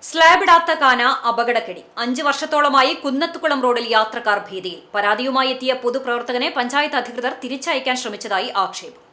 സ്ലാബിടാത്ത കാന അപകടക്കെടി 5 വർഷത്തോളമായി കുന്നത്തുകുളം റോഡിൽ യാത്രക്കാർ ഭീതിയിൽ. പരാതിയുമായി എത്തിയ പൊതുപ്രവർത്തകനെ പഞ്ചായത്ത് അധികൃതർ തിരിച്ചയക്കാൻ ശ്രമിച്ചതായി ആക്ഷേപം.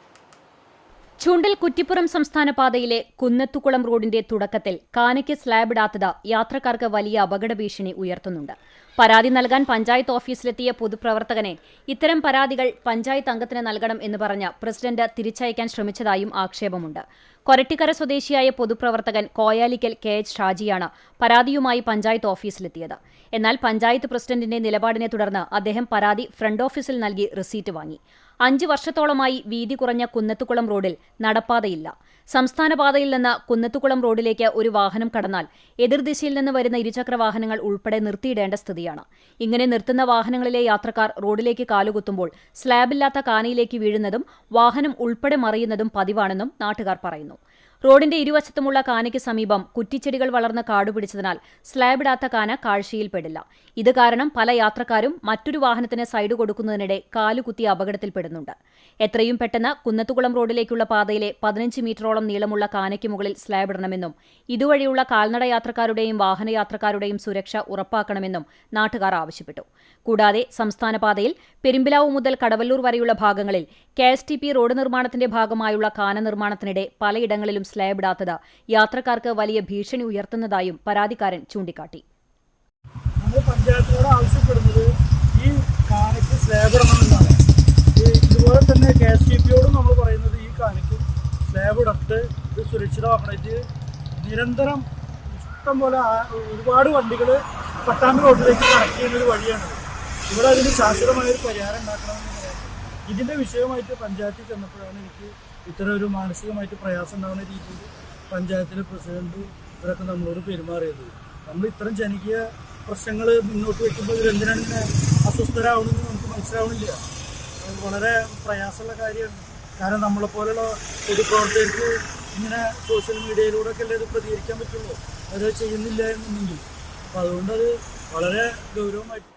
ചുണ്ടൽ കുറ്റിപ്പുറം സംസ്ഥാന പാതയിലെ കുന്നത്തുകുളം റോഡിന്റെ തുടക്കത്തിൽ കാനയ്ക്ക് സ്ലാബിടാത്തത് യാത്രക്കാർക്ക് വലിയ അപകട ഭീഷണി ഉയർത്തുന്നുണ്ട്. പരാതി നൽകാൻ പഞ്ചായത്ത് ഓഫീസിലെത്തിയ പൊതുപ്രവർത്തകനെ ഇത്തരം പരാതികൾ പഞ്ചായത്ത് അംഗത്തിന് നൽകണം എന്ന് പറഞ്ഞ് പ്രസിഡന്റ് തിരിച്ചയക്കാൻ ശ്രമിച്ചതായും ആക്ഷേപമുണ്ട്. കൊരട്ടിക്കര സ്വദേശിയായ പൊതുപ്രവർത്തകൻ കോയാലിക്കൽ KH ഷാജിയാണ് പരാതിയുമായി പഞ്ചായത്ത് ഓഫീസിലെത്തിയത്. എന്നാൽ പഞ്ചായത്ത് പ്രസിഡന്റിന്റെ നിലപാടിനെ തുടർന്ന് അദ്ദേഹം പരാതി ഫ്രണ്ട് ഓഫീസിൽ നൽകി റിസീറ്റ് വാങ്ങി. 5 വർഷത്തോളമായി വീതി കുറഞ്ഞ കുന്നത്തുകുളം റോഡിൽ നടപ്പാതയില്ല. സംസ്ഥാന പാതയിൽ നിന്ന് കുന്നത്തുകുളം റോഡിലേക്ക് ഒരു വാഹനം കടന്നാൽ എതിർദിശയിൽ നിന്ന് വരുന്ന ഇരുചക്ര വാഹനങ്ങൾ ഉൾപ്പെടെ നിർത്തിയിടേണ്ട സ്ഥിതിയാണ്. ഇങ്ങനെ നിർത്തുന്ന വാഹനങ്ങളിലെ യാത്രക്കാർ റോഡിലേക്ക് കാലുകുത്തുമ്പോൾ സ്ലാബില്ലാത്ത കാനയിലേക്ക് വീഴുന്നതും വാഹനം ഉൾപ്പെടെ മറിയുന്നതും പതിവാണെന്നും നാട്ടുകാർ പറയുന്നു. റോഡിന്റെ ഇരുവശത്തുമുള്ള കാനയ്ക്ക് സമീപം കുറ്റിച്ചെടികൾ വളർന്ന് കാടുപിടിച്ചതിനാൽ സ്ലാബിടാത്ത കാന കാഴ്ചയിൽപ്പെടില്ല. ഇത് കാരണം പല യാത്രക്കാരും മറ്റൊരു വാഹനത്തിന് സൈഡ് കൊടുക്കുന്നതിനിടെ കാലുകുത്തി അപകടത്തിൽപ്പെടുന്നുണ്ട്. എത്രയും പെട്ടെന്ന് കുന്നത്തുകുളം റോഡിലേക്കുള്ള പാതയിലെ 15 മീറ്ററോളം നീളമുള്ള കാനയ്ക്ക് മുകളിൽ സ്ലാബിടണമെന്നും ഇതുവഴിയുള്ള കാൽനട യാത്രക്കാരുടെയും വാഹനയാത്രക്കാരുടെയും സുരക്ഷ ഉറപ്പാക്കണമെന്നും നാട്ടുകാർ ആവശ്യപ്പെട്ടു. കൂടാതെ സംസ്ഥാന പാതയിൽ പെരുമ്പിലാവ് മുതൽ കടവല്ലൂർ വരെയുള്ള ഭാഗങ്ങളിൽ KSTP റോഡ് നിർമ്മാണത്തിന്റെ ഭാഗമായുള്ള കാന നിർമ്മാണത്തിനിടെ പലയിടങ്ങളിലും സ്ലാബിടാത്തത് യാത്രക്കാർക്ക് വലിയ ഭീഷണി ഉയർത്തുന്നതായും പരാതിക്കാരൻ ചൂണ്ടിക്കാട്ടി. നമ്മൾ പഞ്ചായത്തിനോട് ആവശ്യപ്പെടുന്നത് ഈ കാനയ്ക്ക് സ്ലാബിടണമെന്നാണ്. ഇതുപോലെ തന്നെ KSTPയോടും നമ്മൾ പറയുന്നത് ഈ കാനയ്ക്കും സ്ലാബിടത്ത് ഇത് സുരക്ഷിതമാക്കണം. ഇത് നിരന്തരം ഇഷ്ടം പോലെ ഒരുപാട് വണ്ടികൾ പട്ടാമ്പി റോഡിലേക്ക് കണക്ട് ചെയ്യുന്ന ഒരു വഴിയാണ്. ഇവിടെ അതിന് ശാശ്വതമായൊരു പരിഹാരം ഉണ്ടാക്കണമെന്ന് പറയുന്നത്. ഇതിൻ്റെ വിഷയമായിട്ട് പഞ്ചായത്തിൽ ചെന്നപ്പോഴാണ് എനിക്ക് ഇത്തരം ഒരു മാനസികമായിട്ട് പ്രയാസം ഉണ്ടാകുന്ന രീതിയിൽ പഞ്ചായത്തിലെ പ്രസിഡന്റ് ഇവരൊക്കെ നമ്മളോട് പെരുമാറിയത്. നമ്മൾ ഇത്തരം ജനകീയ പ്രശ്നങ്ങൾ മുന്നോട്ട് വയ്ക്കുമ്പോൾ ഇവരെന്തിനാണ് ഇങ്ങനെ അസ്വസ്ഥരാവണമെന്ന് നമുക്ക് മനസ്സിലാവണില്ല. വളരെ പ്രയാസമുള്ള കാര്യമാണ്. കാരണം നമ്മളെപ്പോലുള്ള പൊതുപ്രവർത്തകർക്ക് ഇങ്ങനെ സോഷ്യൽ മീഡിയയിലൂടെയൊക്കെ അല്ലേ ഇത് പ്രതികരിക്കാൻ പറ്റുള്ളൂ. അത് ചെയ്യുന്നില്ല എന്നുണ്ടെങ്കിൽ. അപ്പോൾ അതുകൊണ്ടത് വളരെ ഗൗരവമായിട്ട്